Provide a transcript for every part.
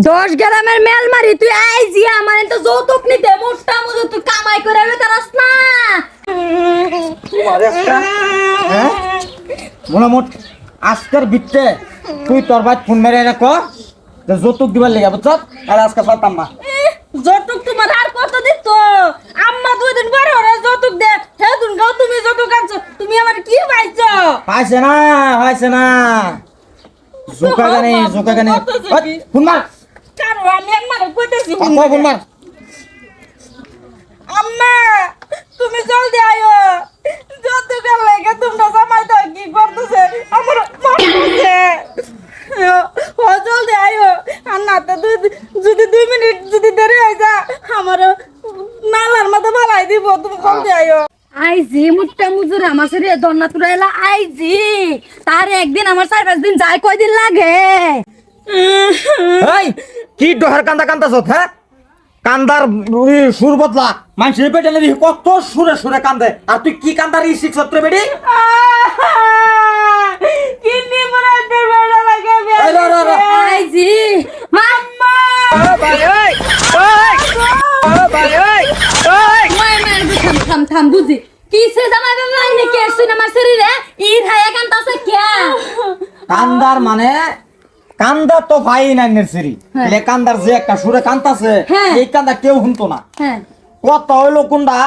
10 গ্রামের মেল মারি তুই আইজি আমার তো যৌতুক নিতে মোটা মজুর তুই কামাই করে আইবে তারাস না। তোমার একটা হ্যাঁ মোটামুট আজকের বিটতে তুই তোর ভাই ফোন মেরে রাখো যে যৌতুক দিবার লেগে বুঝছ আর আজকে পারতাম না। যৌতুক তোমার আর কত দিত? আম্মা 2 দিন পরে ওরা যৌতুক দে হে তুমি গাও তুমি যৌতুক আনছো তুমি আমার কি পাইছো? পাইছে না জোকা গানে ফোন মার কারো আমি আমার কইতেছি ফোন মার। আম্মা তুমি জলদি আয়ো যৌতুক লাগে তোমরা জামাই দাও কি করতেছে আমার মারতেছে ও জলদি আয়ো আর না তো যদি 2 মিনিট যদি দেরি হয়ে যা আমার নালার মধ্যে ফালাই দিব তুমি জলদি আয়ো। আইজি মুট্টা মুজুর আমার শরীরে দন্না তুরাইলা আইজি তার একদিন আমার 4-5 দিন যায় কয়দিন লাগে? এই কি ডহার কান্দাছ হ্যাঁ কান্দার সুর বদলা মানুষের পেটে নেবি কত সুরে কান্দে আর তুই কি কান্দার ই শিখ সত্রে বেডি কিডনি মরাতে বেলা লাগে আইজি মাম্মা থাম বুঝি কিসে জামাই বাবা আইনে কে শুন আমার শরীরে ই ধায়া কান্তাছে কে কান্দার মানে কান্দা তো ভাই না নেরসিরি এলে কান্দার যে একটা সুরে কান্তাছে এই কান্দা কেউ শুনতো না। হ্যাঁ কত হইলো কোনটা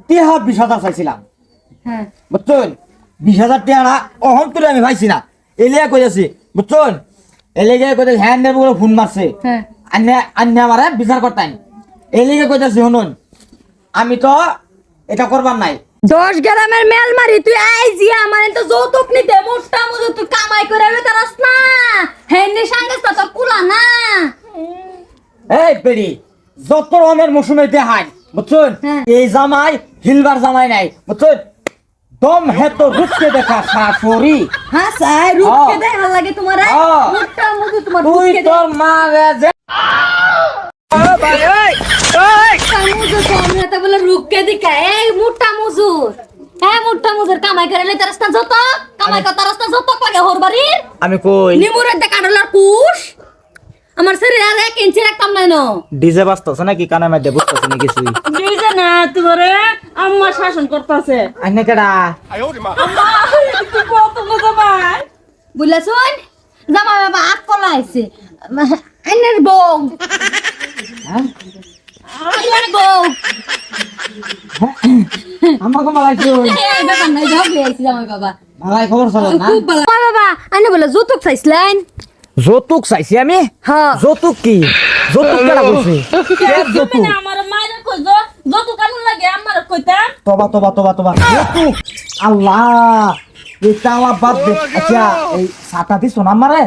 20,000 চাইছিলাম হ্যাঁ বুঝছেন 20,000 টাকা অহম তুলে আমি পাইছি না এলিয়া কইছি বুঝছেন এলিয়া কইতে হ্যান্ডের বলে ফোন মারছে হ্যাঁ আন্নে আমারে বিচার করতেন এলিয়া কইতাছি শুনুন আমি তো এটা করবার নাই 10 গ্রামের মেল মারি তুই আইজি আমার তো যৌতুক নিতে মোটা মজুর তুই কামাই করে আইবে তারাস না হেনে সঙ্গে তো তোর কুলা না। এই বেড়ি যত রকমের মৌসুমে দেখায় বুঝছেন এই জামাই হিলবার জামাই নাই বুঝছেন দম হেত রুখতে দেখা শাশুড়ি হ্যাঁ স্যার রুখকে দেখা লাগে তোমার মোটা মজুর তোমার তুই রুখকে তোর মা রে যে মুজুর তো আমরা তো বলে রুখকে দিকা এই মোটা মুজুর হ্যাঁ মোটা মুজুর কামাই করে লে তারাস না যত কামাই কর তারাস না যত লাগে হরবাড়ির আমি কই নিমুরের দে কাডলার কুশ আমার শরীরে আর 1 ইঞ্চি রাখতাম না নো ডিজে বাজতাছে নাকি কানে মধ্যে বুঝতাছ না কিছুই ডিজে না তোমারে আম্মা শাসন করতেছে আইনে কেডা আম্মা তুই কত কথা ভাই বুঝলা শুন জামা বাবা আক কলা আইছে আইনের বউ হ্যাঁ আইনের বউ আমাকে মালাইছো এই বাবা নাই ঝগড়ে আইছে জামা বাবা মালাই খবর চলে না খুব ভালো বাবা আইনে বলে যৌতুক চাইছিলেন যৌতুক চাইছি আমি হ্যাঁ যৌতুক কি যৌতুক কেডা বলছে যৌতুক আমার মায়ের কই যৌতুক কানুন লাগে আমার কইতাম তোবা যৌতুক আল্লাহ এটা আল্লাহ বাদ দে আচ্ছা এই সাতা দিছ না আমারে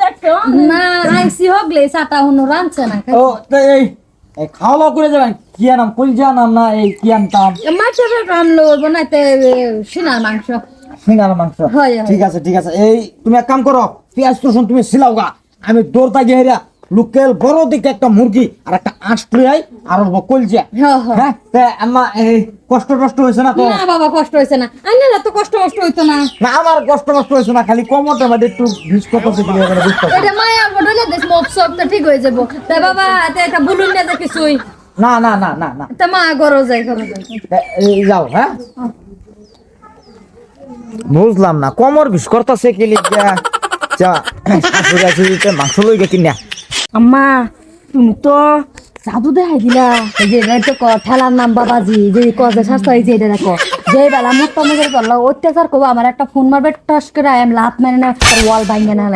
দেখো না আইসি হগলে সাটা হনো রানছে না ও তো এই খাওয়া দাওয়া করে যাবেন কি নাম কলজা নাম না এই কি আনতাম মাছের রান্না বানাইতে সিনার মাংস সিঙ্গার মাংস হয়। ঠিক আছে এই তুমি এক কাম করো পেঁয়াজ রসুন তুমি সিলাও গা আমি দৌড়তা গিয়ে হেরা লোকেল বড় দিকে একটা মুরগি আর একটা আঁশ লই আর কলজা হ্যাঁ তা আম্মা এই কষ্ট হয়েছে না তো? না বাবা কষ্ট হইছে না আইনা তো কষ্ট হইতো না না আমার কষ্ট হয়েছে না খালি কোমরটা মধ্যে একটু ভিজ করতেছে কি করে বুঝতে এটা মায়া বডলে দেশ মোপ সব তো ঠিক হয়ে যাবো তা বাবা এটা বুলুন না কিছুই না তা মা গরো যায় এই যাও হ্যাঁ বুঝলাম না কোমর ভিজ করতেছে কি লিখা যা শাশুড়ি মাংস লই গে কিনা আম্মা তুমি তো জাদু দেখাই দিলা এই যে তো ঠেলার নাম বাবাজি যে কজে শাস্তা হয়েছে এটা দেখো যে বেলা মুক্ত মুখের করলো অত্যাচার করবো আমার একটা ফোন মারবে টস করে আই এম লাভ মানে না ওয়াল ভাঙে না